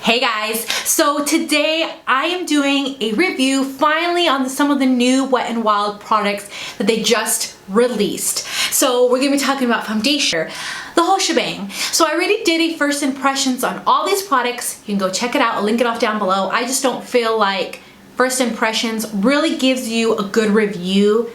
Hey guys, so today I am doing a review finally on some of the new Wet n Wild products that they just released. So we're gonna be talking about foundation, the whole shebang. So I already did a first impressions on all these products. You can go check it out, I'll link it off down below. I just don't feel like first impressions really gives you a good review.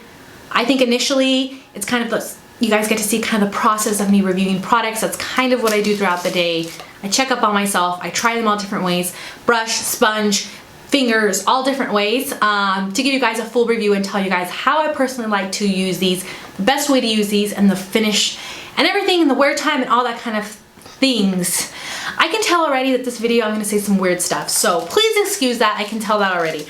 I think initially it's kind of you guys get to see kind of the process of me reviewing products. That's kind of what I do throughout the day. I check up on myself, I try them all different ways, brush, sponge, fingers, all different ways to give you guys a full review and tell you guys how I personally like to use these, the best way to use these, and the finish and everything, and the wear time and all that kind of things. I can tell already that this video I'm going to say some weird stuff, so please excuse that, I can tell that already.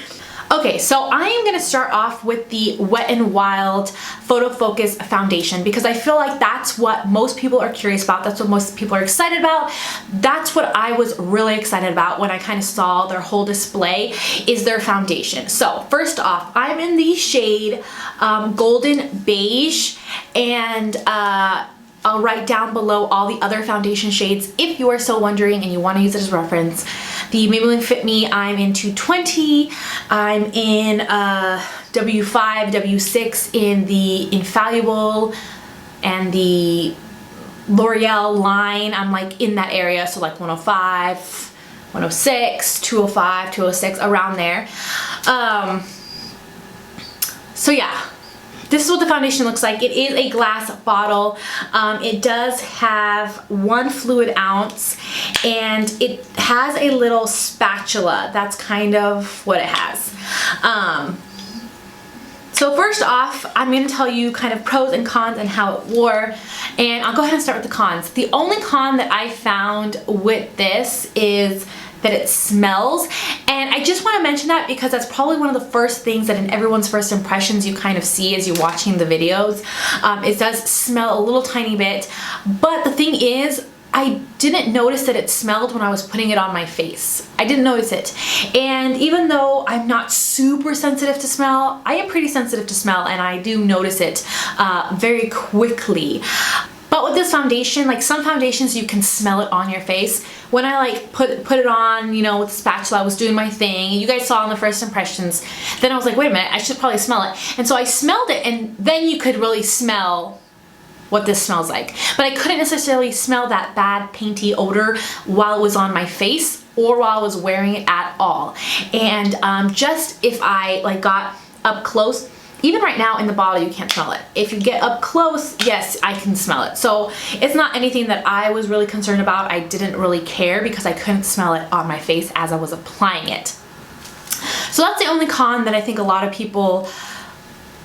Okay, so I am going to start off with the Wet n Wild Photo Focus Foundation because I feel like that's what most people are curious about. That's what most people are excited about. That's what I was really excited about when I kind of saw their whole display is their foundation. So first off, I'm in the shade Golden Beige, and I'll write down below all the other foundation shades if you are so wondering and you want to use it as reference. The Maybelline Fit Me, I'm in 220. I'm in W5, W6 in the Infallible, and the L'Oreal line, I'm like in that area, so like 105, 106, 205, 206, around there. So yeah. This is what the foundation looks like. It is a glass bottle. It does have 1 fluid ounce, and it has a little spatula. That's kind of what it has. So first off, I'm going to tell you kind of pros and cons and how it wore, and I'll go ahead and start with the cons. The only con that I found with this is that it smells, and I just want to mention that because that's probably one of the first things that in everyone's first impressions you kind of see as you're watching the videos. It does smell a little tiny bit, but the thing is, I didn't notice that it smelled when I was putting it on my face. I didn't notice it. And even though I'm not super sensitive to smell, I am pretty sensitive to smell, and I do notice it very quickly. But with this foundation, like some foundations you can smell it on your face. When I like put it on, you know, with the spatula, I was doing my thing, and you guys saw in the first impressions, then I was like, wait a minute, I should probably smell it. And so I smelled it, and then you could really smell what this smells like. But I couldn't necessarily smell that bad painty odor while it was on my face or while I was wearing it at all. And just if I like got up close, even right now in the bottle you can't smell it. If you get up close, yes, I can smell it. So it's not anything that I was really concerned about. I didn't really care because I couldn't smell it on my face as I was applying it. So that's the only con that I think a lot of people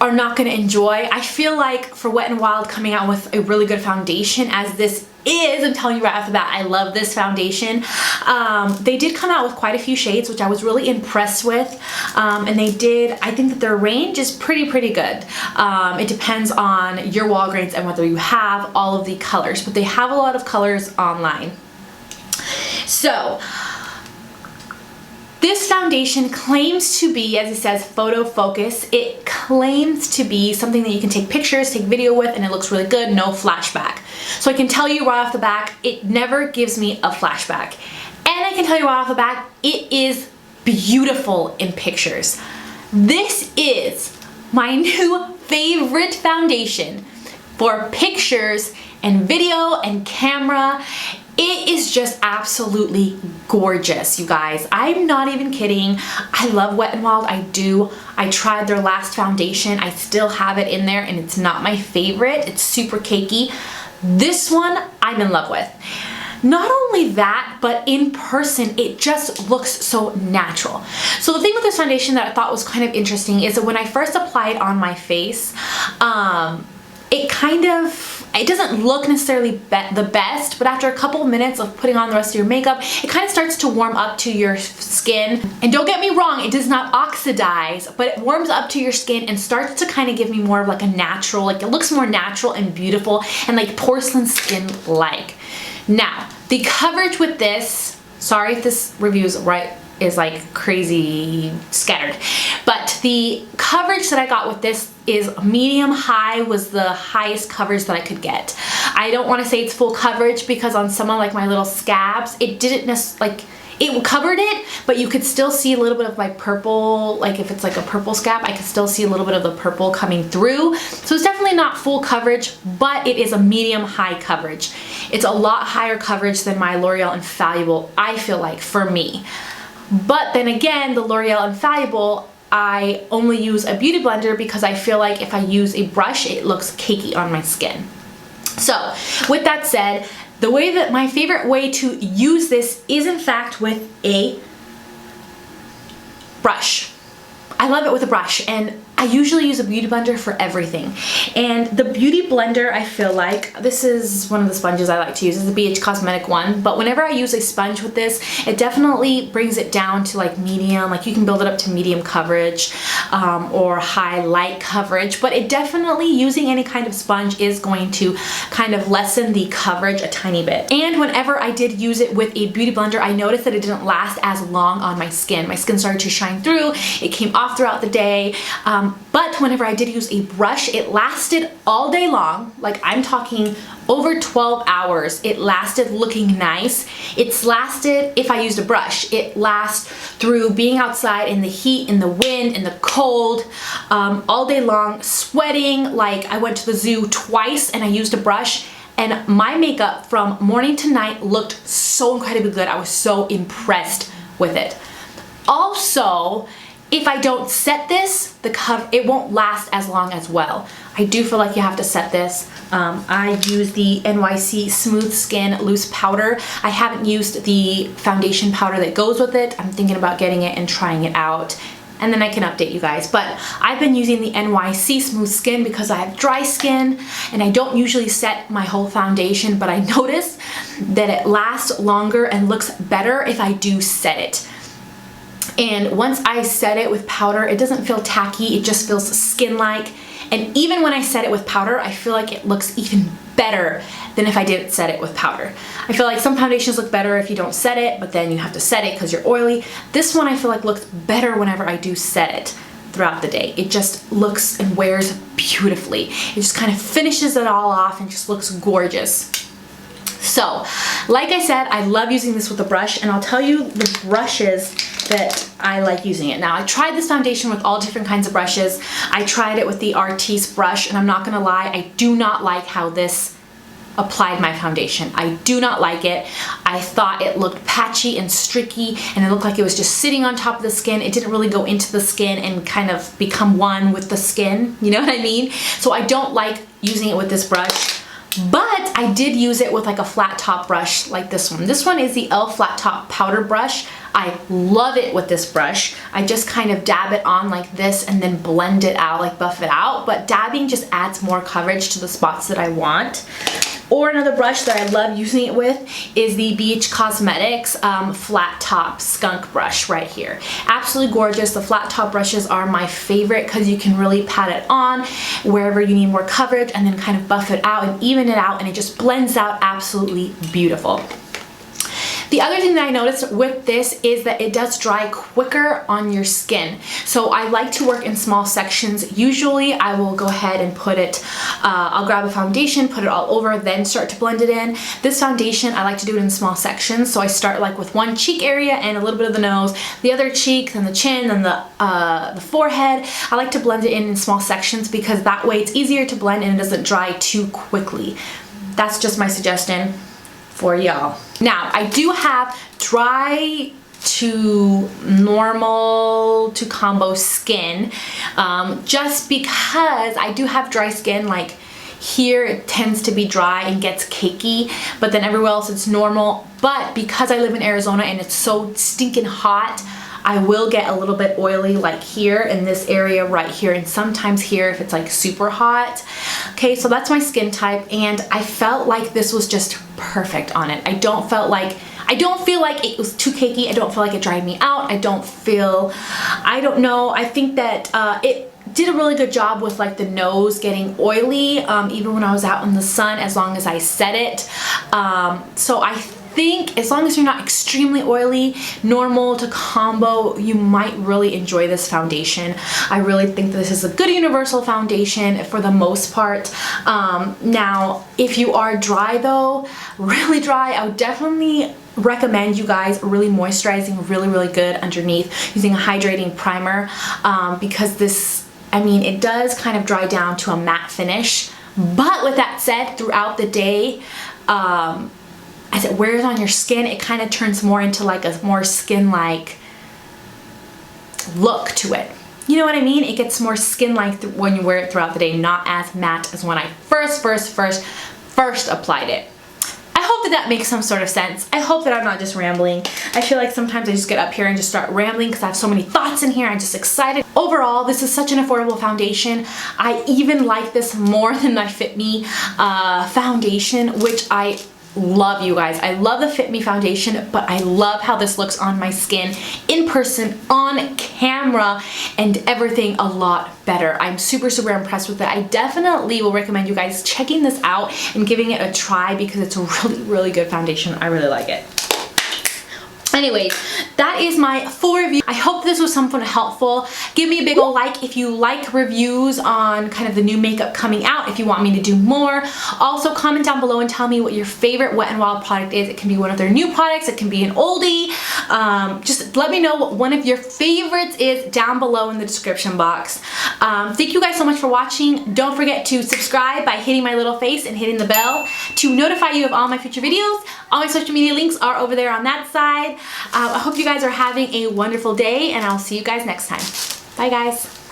are not going to enjoy. I feel like for Wet n Wild coming out with a really good foundation, as this is, I'm telling you right off the bat, I love this foundation. They did come out with quite a few shades, which I was really impressed with. And they did, I think that their range is pretty good. It depends on your Walgreens and whether you have all of the colors, but they have a lot of colors online. So this foundation claims to be, as it says, photo focus. It claims to be something that you can take pictures, take video with, and it looks really good, no flashback. So I can tell you right off the bat, it never gives me a flashback. And I can tell you right off the bat, it is beautiful in pictures. This is my new favorite foundation for pictures and video and camera. It is just absolutely gorgeous, you guys. I'm not even kidding. I love Wet n Wild, I do. I tried their last foundation. I still have it in there, and it's not my favorite. It's super cakey. This one, I'm in love with. Not only that, but in person, it just looks so natural. So the thing with this foundation that I thought was kind of interesting is that when I first applied on my face, it doesn't look necessarily the best, but after a couple of minutes of putting on the rest of your makeup, it kind of starts to warm up to your skin. And don't get me wrong, it does not oxidize, but it warms up to your skin and starts to kind of give me more of like a natural, like it looks more natural and beautiful and like porcelain skin-like. Now, the coverage with this, sorry if this review is like crazy scattered, but the coverage that I got with this is medium high, was the highest coverage that I could get. I don't want to say it's full coverage because on some of like my little scabs, it didn't necessarily, like, it covered it, but you could still see a little bit of my purple, like if it's like a purple scab, I could still see a little bit of the purple coming through. So it's definitely not full coverage, but it is a medium high coverage. It's a lot higher coverage than my L'Oreal Infallible, I feel like, for me. But then again, the L'Oreal Infallible, I only use a beauty blender because I feel like if I use a brush, it looks cakey on my skin. So with that said, my favorite way to use this is in fact with a brush. I love it with a brush, and I usually use a beauty blender for everything. And the beauty blender, I feel like, this is one of the sponges I like to use, is the Beige cosmetic one, but whenever I use a sponge with this, it definitely brings it down to like medium, like you can build it up to medium coverage or high light coverage, but it definitely, using any kind of sponge is going to kind of lessen the coverage a tiny bit. And whenever I did use it with a beauty blender, I noticed that it didn't last as long on my skin. My skin started to shine through, it came off throughout the day. But whenever I did use a brush, it lasted all day long. Like I'm talking over 12 hours. It lasted looking nice. It's lasted, if I used a brush, it lasts through being outside in the heat, in the wind, in the cold, all day long, sweating. Like I went to the zoo twice and I used a brush, and my makeup from morning to night looked so incredibly good. I was so impressed with it. Also, if I don't set this, it won't last as long as well. I do feel like you have to set this. I use the NYC Smooth Skin Loose Powder. I haven't used the foundation powder that goes with it. I'm thinking about getting it and trying it out, and then I can update you guys. But I've been using the NYC Smooth Skin because I have dry skin and I don't usually set my whole foundation, but I notice that it lasts longer and looks better if I do set it. And once I set it with powder, it doesn't feel tacky, it just feels skin-like. And even when I set it with powder, I feel like it looks even better than if I didn't set it with powder. I feel like some foundations look better if you don't set it, but then you have to set it because you're oily. This one I feel like looks better whenever I do set it throughout the day. It just looks and wears beautifully. It just kind of finishes it all off and just looks gorgeous. So, like I said, I love using this with a brush, and I'll tell you the brushes that I like using it. Now, I tried this foundation with all different kinds of brushes. I tried it with the Artiste brush, and I'm not gonna lie, I do not like how this applied my foundation. I do not like it. I thought it looked patchy and streaky, and it looked like it was just sitting on top of the skin. It didn't really go into the skin and kind of become one with the skin, you know what I mean? So I don't like using it with this brush. But I did use it with like a flat top brush like this one. This one is the e.l.f. flat top powder brush. I love it with this brush. I just kind of dab it on like this and then blend it out, like buff it out. But dabbing just adds more coverage to the spots that I want. Or another brush that I love using it with is the Beige Cosmetics flat top skunk brush right here. Absolutely gorgeous. The flat top brushes are my favorite because you can really pat it on wherever you need more coverage and then kind of buff it out and even it out, and it just blends out absolutely beautiful. The other thing that I noticed with this is that it does dry quicker on your skin. So I like to work in small sections. Usually I will go ahead and put it, I'll grab a foundation, put it all over, then start to blend it in. This foundation, I like to do it in small sections. So I start like with one cheek area and a little bit of the nose, the other cheek, then the chin, then the forehead. I like to blend it in small sections because that way it's easier to blend and it doesn't dry too quickly. That's just my suggestion for y'all. Now, I do have dry to normal to combo skin, just because I do have dry skin. Like here it tends to be dry and gets cakey, but then everywhere else it's normal. But because I live in Arizona and it's so stinking hot, I will get a little bit oily like here in this area right here, and sometimes here if it's like super hot. Okay, so that's my skin type, and I felt like this was just perfect on it. I don't feel like it was too cakey. I don't feel like it dried me out. I don't know. I think that it did a really good job with like the nose getting oily, even when I was out in the sun, as long as I set it. So I think as long as you're not extremely oily, normal to combo, you might really enjoy this foundation. I really think that this is a good universal foundation for the most part. Now, if you are dry though, really dry, I would definitely recommend you guys really moisturizing really good underneath using a hydrating primer, because this, I mean, it does kind of dry down to a matte finish. But with that said, throughout the day, as it wears on your skin, it kind of turns more into like a more skin-like look to it. You know what I mean? It gets more skin-like when you wear it throughout the day, not as matte as when I first applied it. I hope that makes some sort of sense. I hope that I'm not just rambling. I feel like sometimes I just get up here and just start rambling because I have so many thoughts in here. I'm just excited. Overall, this is such an affordable foundation. I even like this more than my Fit Me foundation, which I love, you guys. I love the Fit Me foundation, but I love how this looks on my skin in person, on camera, and everything a lot better. I'm super impressed with it. I definitely will recommend you guys checking this out and giving it a try because it's a really good foundation. I really like it. Anyways, that is my full review. I hope this was somewhat helpful. Give me a big ol' like if you like reviews on kind of the new makeup coming out, if you want me to do more. Also, comment down below and tell me what your favorite Wet n Wild product is. It can be one of their new products, it can be an oldie. Just let me know what one of your favorites is down below in the description box. Thank you guys so much for watching. Don't forget to subscribe by hitting my little face and hitting the bell to notify you of all my future videos. All my social media links are over there on that side. I hope you guys are having a wonderful day, and I'll see you guys next time. Bye, guys.